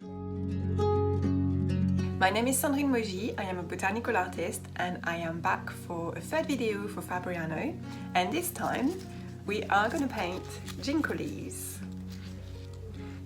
My name is Sandrine Mogy, I am a botanical artist and I am back for a third video for Fabriano, and this time we are going to paint ginkgo leaves.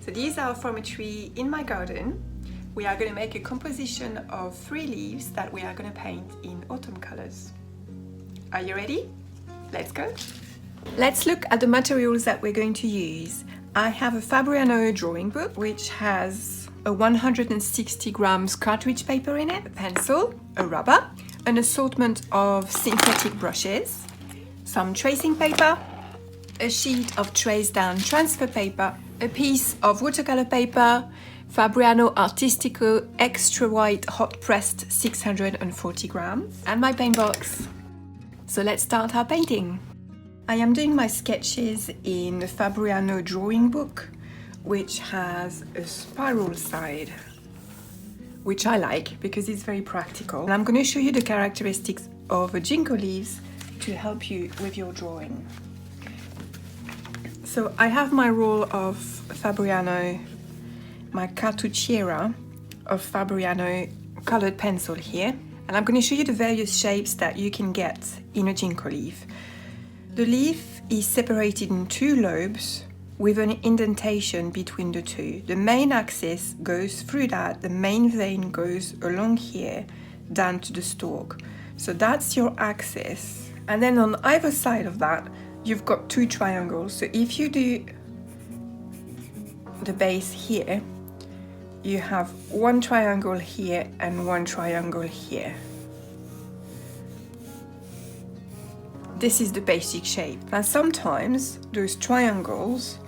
So these are from a tree in my garden. We are going to make a composition of 3 leaves that we are going to paint in autumn colors. Are you ready? Let's go! Let's look at the materials that we're going to use. I have a Fabriano drawing book which has a 160 grams cartridge paper in it, a pencil, a rubber, an assortment of synthetic brushes, some tracing paper, a sheet of traced down transfer paper, a piece of watercolor paper, Fabriano Artistico extra white hot pressed 640 grams, and my paint box. So let's start our painting. I am doing my sketches in the Fabriano drawing book, which has a spiral side, which I like because it's very practical. And I'm going to show you the characteristics of ginkgo leaves to help you with your drawing. So I have my roll of Fabriano, my cartucciera of Fabriano colored pencil here, and I'm going to show you the various shapes that you can get in a ginkgo leaf. The leaf is separated in 2 lobes with an indentation between the 2. The main axis goes through that, the main vein goes along here down to the stalk. So that's your axis. And then on either side of that, you've got 2 triangles. So if you do the base here, you have 1 triangle here and 1 triangle here. This is the basic shape. Now sometimes those triangles,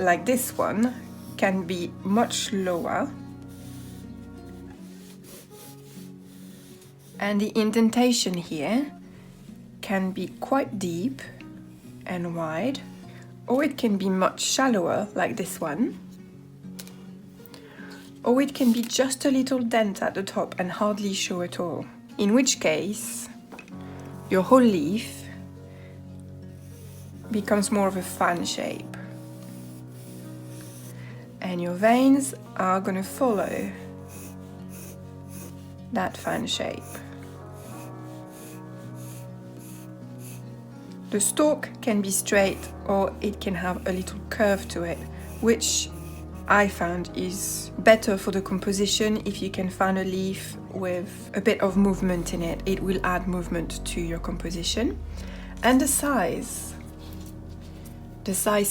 like this one, can be much lower, and the indentation here can be quite deep and wide, or it can be much shallower like this one, or it can be just a little dent at the top and hardly show at all, in which case your whole leaf becomes more of a fan shape. And your veins are going to follow that fan shape. The stalk can be straight or it can have a little curve to it, which I found is better for the composition. If you can find a leaf with a bit of movement in it, it will add movement to your composition. And the size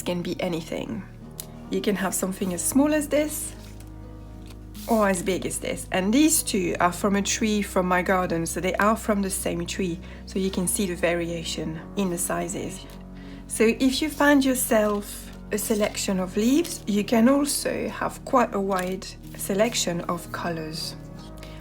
can be anything. You can have something as small as this or as big as this. And these 2 are from a tree from my garden, so they are from the same tree. So you can see the variation in the sizes. So if you find yourself a selection of leaves, you can also have quite a wide selection of colors.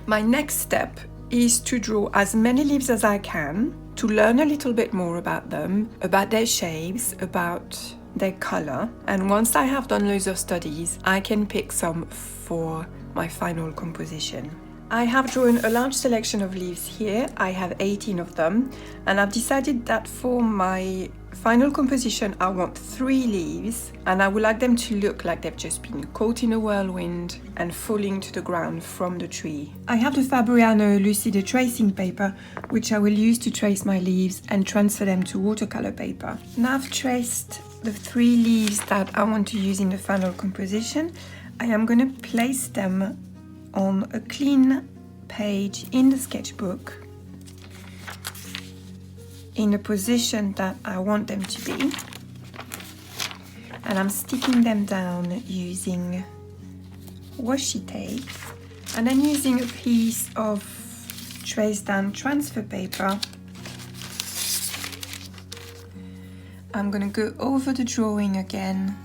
My next step is to draw as many leaves as I can, to learn a little bit more about them, about their shapes, about their color, and once I have done loads of studies, I can pick some for my final composition. I have drawn a large selection of leaves here. I have 18 of them, and I've decided that for my final composition I want 3 leaves, and I would like them to look like they've just been caught in a whirlwind and falling to the ground from the tree. I have the Fabriano Lucide tracing paper, which I will use to trace my leaves and transfer them to watercolor paper. Now I've traced the 3 leaves that I want to use in the final composition. I am going to place them on a clean page in the sketchbook in the position that I want them to be, and I'm sticking them down using washi tape, and then using a piece of traced down transfer paper I'm going to go over the drawing again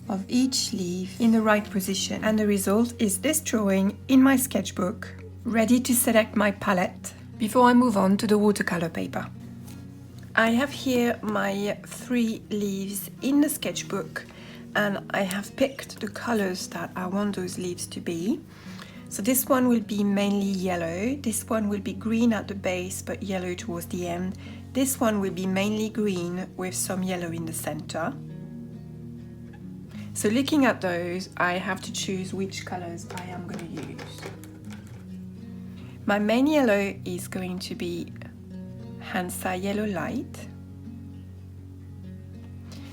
of each leaf in the right position, and the result is this drawing in my sketchbook, ready to select my palette before I move on to the watercolor paper. I have here my 3 leaves in the sketchbook, and I have picked the colors that I want those leaves to be. So this one will be mainly yellow, this one will be green at the base but yellow towards the end, this one will be mainly green with some yellow in the center. So looking at those, I have to choose which colors I am going to use. My main yellow is going to be Hansa Yellow Light.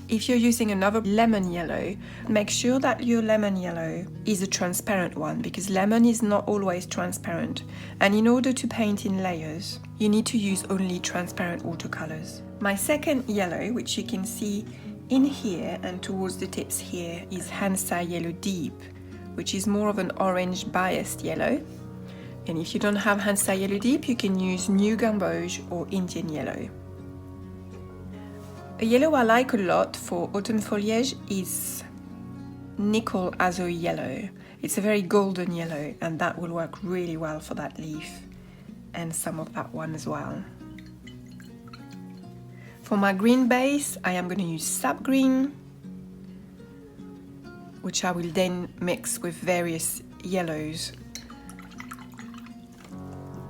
If you're using another lemon yellow, make sure that your lemon yellow is a transparent one, because lemon is not always transparent. And in order to paint in layers, you need to use only transparent watercolors. My second yellow, which you can see in here and towards the tips here, is Hansa Yellow Deep, which is more of an orange biased yellow. And if you don't have Hansa Yellow Deep, you can use New Gamboge or Indian Yellow. A yellow I like a lot for autumn foliage is Nickel Azo Yellow. It's a very golden yellow, and that will work really well for that leaf and some of that one as well. For my green base, I am going to use Sap Green, which I will then mix with various yellows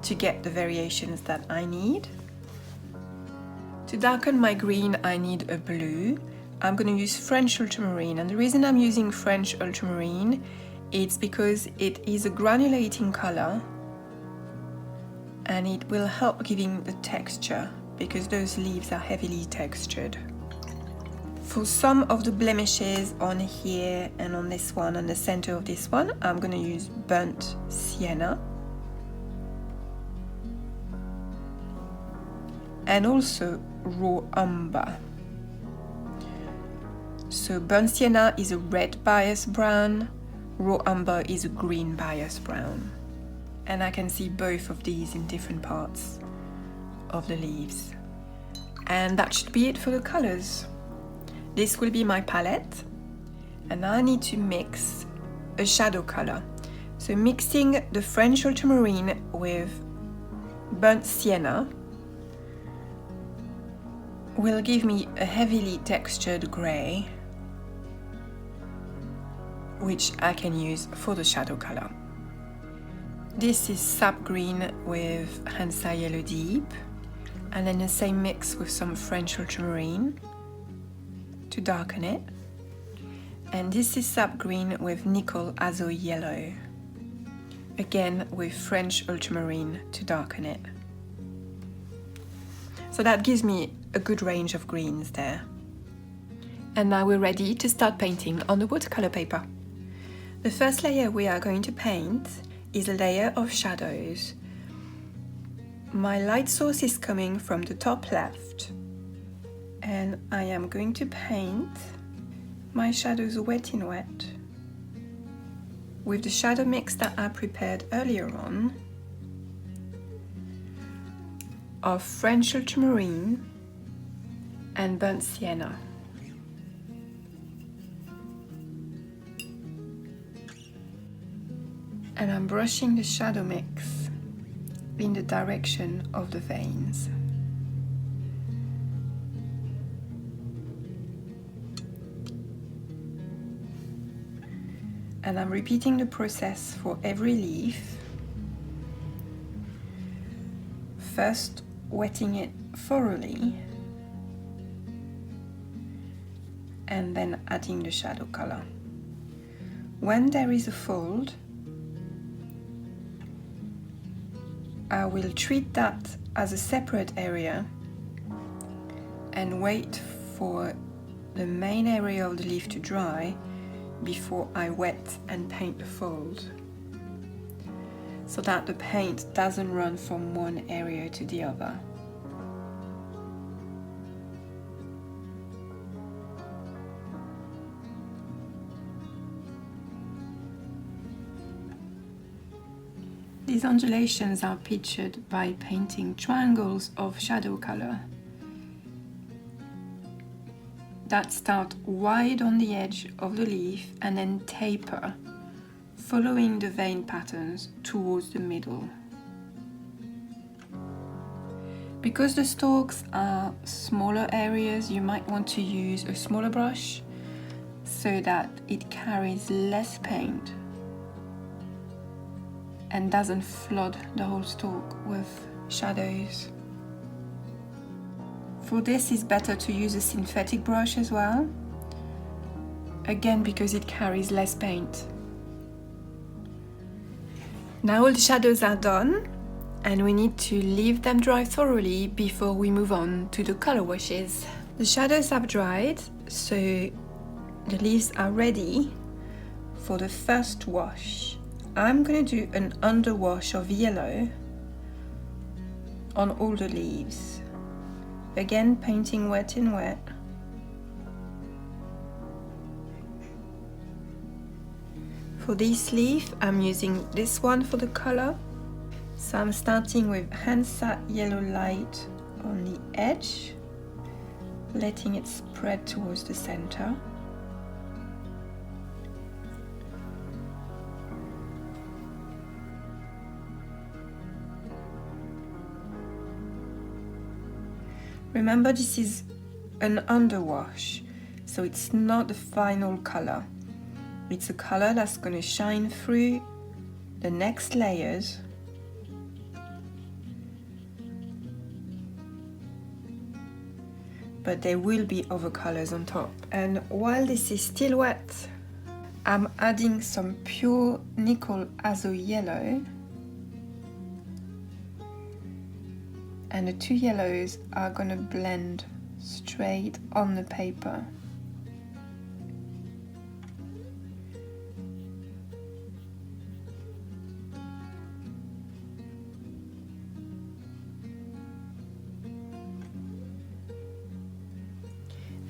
to get the variations that I need. To darken my green, I need a blue. I'm going to use French Ultramarine, and the reason I'm using French Ultramarine is because it is a granulating color and it will help giving the texture, because those leaves are heavily textured. For some of the blemishes on here and on this one and the center of this one, I'm going to use Burnt Sienna. And also Raw Umber. So Burnt Sienna is a red bias brown, Raw Umber is a green bias brown. And I can see both of these in different parts of the leaves. And that should be it for the colors. This will be my palette, and I need to mix a shadow color. So mixing the French Ultramarine with Burnt Sienna will give me a heavily textured grey, which I can use for the shadow color. This is Sap Green with Hansa Yellow Deep, and then the same mix with some French Ultramarine to darken it. And this is Sap Green with Nickel Azo Yellow, again with French Ultramarine to darken it. So that gives me a good range of greens there. And now we're ready to start painting on the watercolor paper. The first layer we are going to paint is a layer of shadows. My light source is coming from the top left, and I am going to paint my shadows wet in wet with the shadow mix that I prepared earlier on of French Ultramarine and Burnt Sienna. And I'm brushing the shadow mix in the direction of the veins. And I'm repeating the process for every leaf. First wetting it thoroughly, and then adding the shadow color. When there is a fold, I will treat that as a separate area and wait for the main area of the leaf to dry before I wet and paint the fold, so that the paint doesn't run from one area to the other. These undulations are pictured by painting triangles of shadow color that start wide on the edge of the leaf and then taper, following the vein patterns towards the middle. Because the stalks are smaller areas, you might want to use a smaller brush so that it carries less paint and doesn't flood the whole stalk with shadows. For this, it's better to use a synthetic brush as well, again because it carries less paint. Now all the shadows are done, and we need to leave them dry thoroughly before we move on to the color washes. The shadows have dried, so the leaves are ready for the first wash. I'm going to do an underwash of yellow on all the leaves. Again, painting wet in wet. For this leaf, I'm using this one for the color. So I'm starting with Hansa Yellow Light on the edge, letting it spread towards the center. Remember, this is an underwash, so it's not the final color. It's a color that's going to shine through the next layers. But there will be other colors on top. And while this is still wet, I'm adding some pure nickel azo yellow. And the two yellows are going to blend straight on the paper.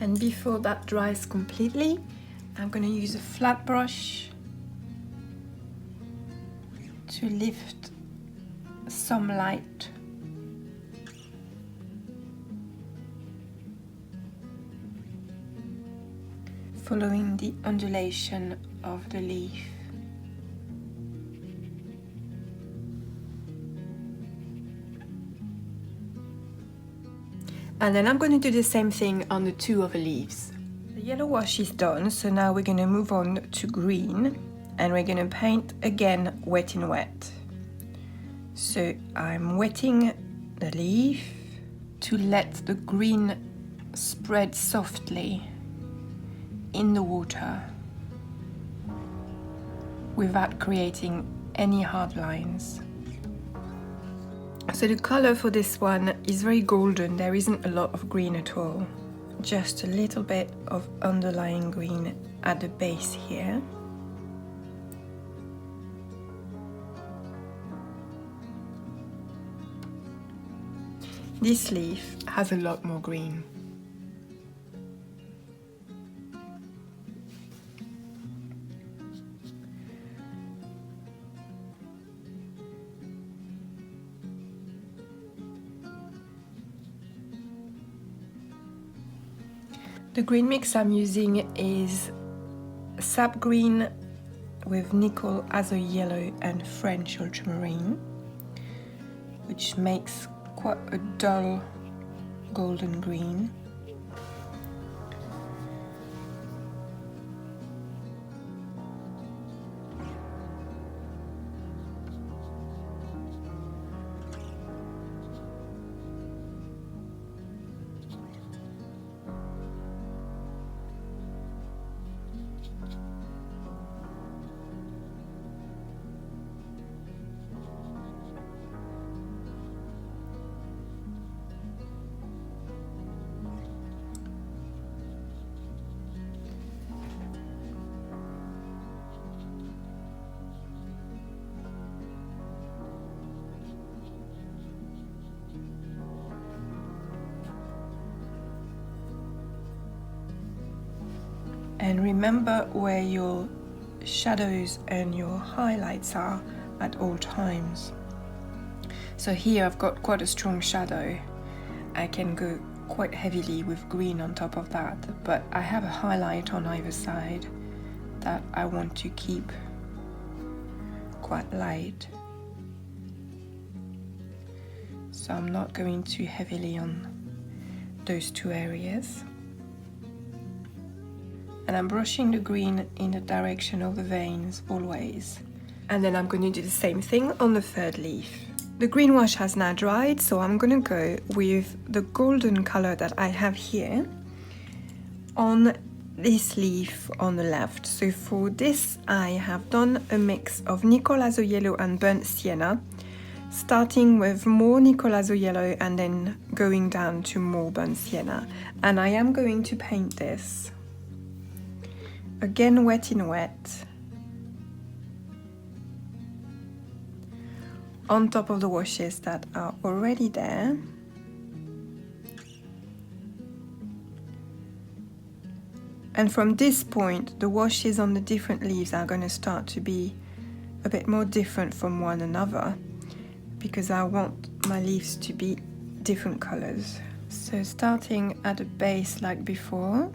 And before that dries completely, I'm going to use a flat brush to lift some light. Following the undulation of the leaf. And then I'm going to do the same thing on the two other leaves. The yellow wash is done, so now we're going to move on to green, and we're going to paint again wet in wet. So I'm wetting the leaf to let the green spread softly in the water without creating any hard lines. So the color for this one is very golden. There isn't a lot of green at all. Just a little bit of underlying green at the base here. This leaf has a lot more green. The green mix I'm using is sap green with nickel azo yellow and French ultramarine, which makes quite a dull golden green. And remember where your shadows and your highlights are at all times. So here I've got quite a strong shadow. I can go quite heavily with green on top of that, but I have a highlight on either side that I want to keep quite light. So I'm not going too heavily on those two areas. And I'm brushing the green in the direction of the veins always. And then I'm going to do the same thing on the third leaf. The green wash has now dried, so I'm going to go with the golden color that I have here on this leaf on the left. So for this I have done a mix of Nicole Azo Yellow and Burnt Sienna, starting with more Nicole Azo Yellow and then going down to more Burnt Sienna. And I am going to paint this. Again, wet in wet. On top of the washes that are already there. And from this point, the washes on the different leaves are going to start to be a bit more different from one another, because I want my leaves to be different colors. So starting at the base like before,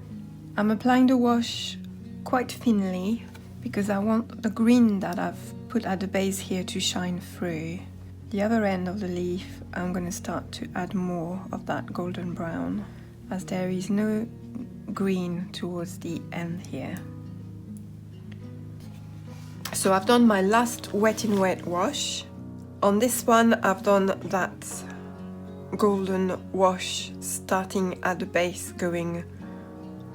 I'm applying the wash quite thinly because I want the green that I've put at the base here to shine through. The other end of the leaf, I'm going to start to add more of that golden brown, as there is no green towards the end here. So I've done my last wet in wet wash. On this one I've done that golden wash starting at the base, going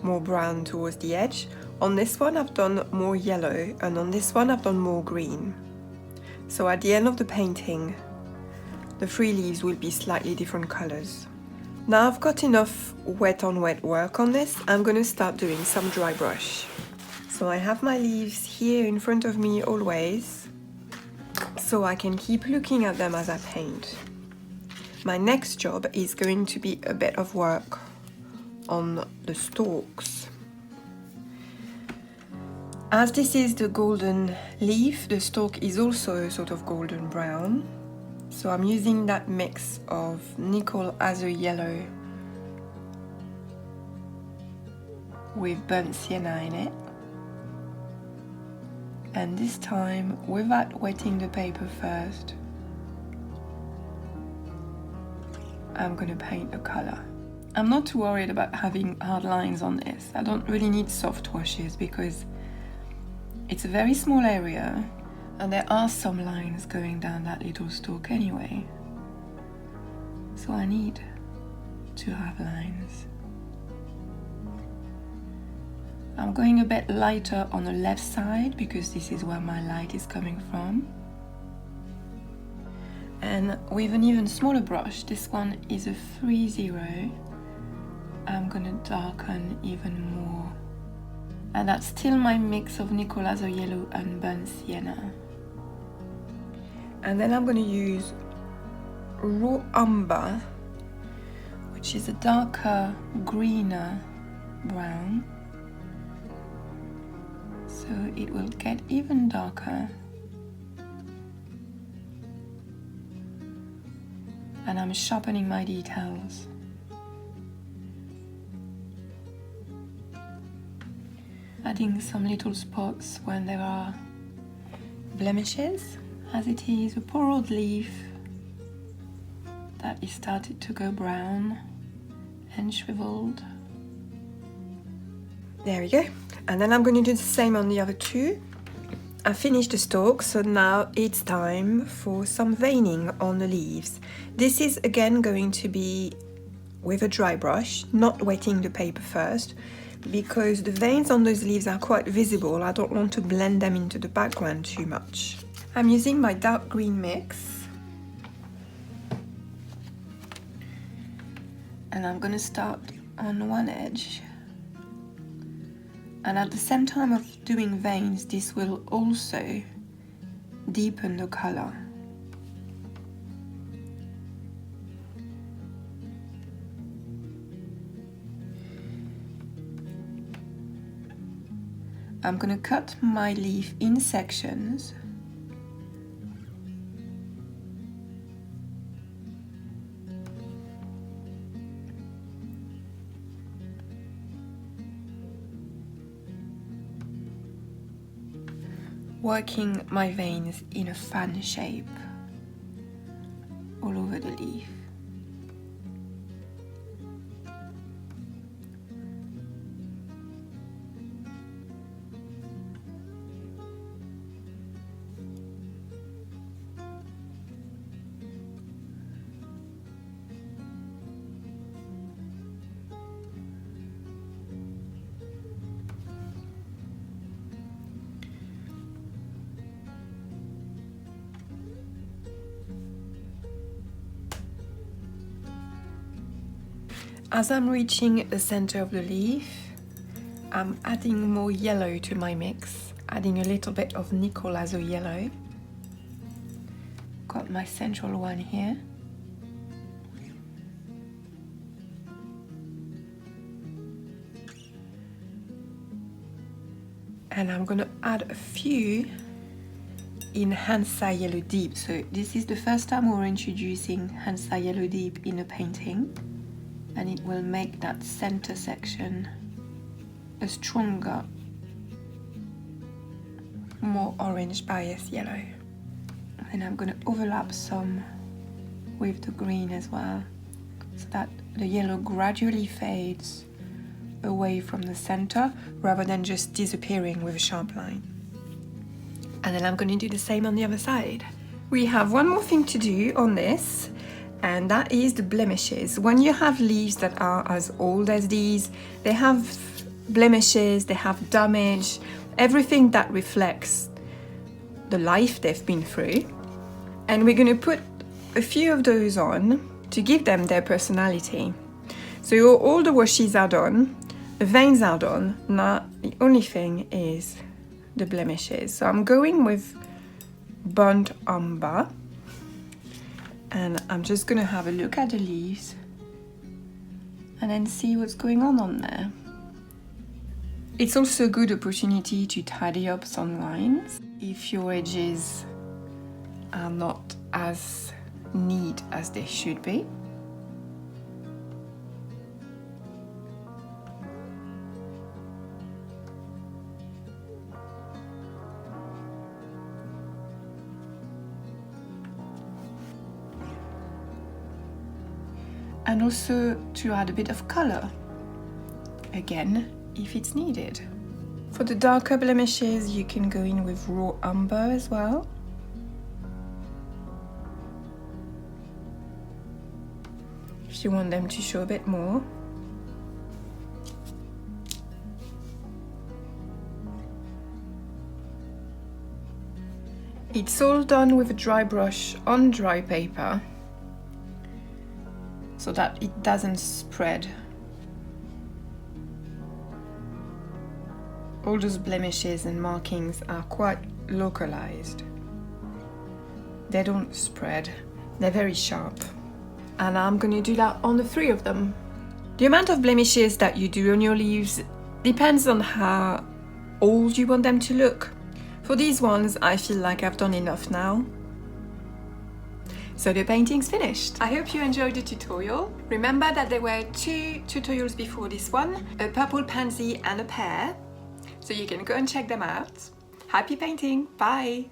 more brown towards the edge. On this one I've done more yellow, and on this one I've done more green. So at the end of the painting, the three leaves will be slightly different colors. Now I've got enough wet on wet work on this, I'm going to start doing some dry brush. So I have my leaves here in front of me always, so I can keep looking at them as I paint. My next job is going to be a bit of work on the stalks. As this is the golden leaf, the stalk is also sort of golden brown. So I'm using that mix of Nicole Azo Yellow with Burnt Sienna in it. And this time, without wetting the paper first, I'm going to paint a color. I'm not too worried about having hard lines on this. I don't really need soft washes because it's a very small area and there are some lines going down that little stalk anyway. So I need to have lines. I'm going a bit lighter on the left side because this is where my light is coming from. And with an even smaller brush, this one is a 3-0, I'm gonna darken even more. And that's still my mix of Nicole Azo Yellow and Burnt Sienna. And then I'm gonna use Raw Umber, which is a darker, greener brown. So it will get even darker. And I'm sharpening my details. Adding some little spots when there are blemishes, as it is a poor old leaf that is started to go brown and shriveled. There we go. And then I'm going to do the same on the other two. I finished the stalk, so now it's time for some veining on the leaves. This is again going to be with a dry brush, not wetting the paper first, because the veins on those leaves are quite visible. I don't want to blend them into the background too much. I'm using my dark green mix. And I'm going to start on one edge. And at the same time of doing veins, this will also deepen the color. I'm going to cut my leaf in sections. Working my veins in a fan shape all over the leaf. As I'm reaching the center of the leaf, I'm adding more yellow to my mix, adding a little bit of Nicolazo yellow. Got my central one here. And I'm gonna add a few in Hansa Yellow Deep. So this is the first time we're introducing Hansa Yellow Deep in a painting, and it will make that center section a stronger, more orange bias yellow. And I'm gonna overlap some with the green as well, so that the yellow gradually fades away from the center rather than just disappearing with a sharp line. And then I'm going to do the same on the other side. We have one more thing to do on this, and that is the blemishes. When you have leaves that are as old as these, they have blemishes, they have damage, everything that reflects the life they've been through. And we're going to put a few of those on to give them their personality. So all the washes are done, the veins are done. Now the only thing is the blemishes. So I'm going with burnt umber, and I'm just gonna have a look at the leaves and then see what's going on there. It's also a good opportunity to tidy up some lines if your edges are not as neat as they should be. And also to add a bit of color, again, if it's needed. For the darker blemishes, you can go in with raw umber as well. If you want them to show a bit more. It's all done with a dry brush on dry paper, so that it doesn't spread. All those blemishes and markings are quite localized. They don't spread, they're very sharp. And I'm gonna do that on the 3 of them. The amount of blemishes that you do on your leaves depends on how old you want them to look. For these ones, I feel like I've done enough now. So the painting's finished. I hope you enjoyed the tutorial. Remember that there were 2 tutorials before this one, a purple pansy and a pear. So you can go and check them out. Happy painting, bye!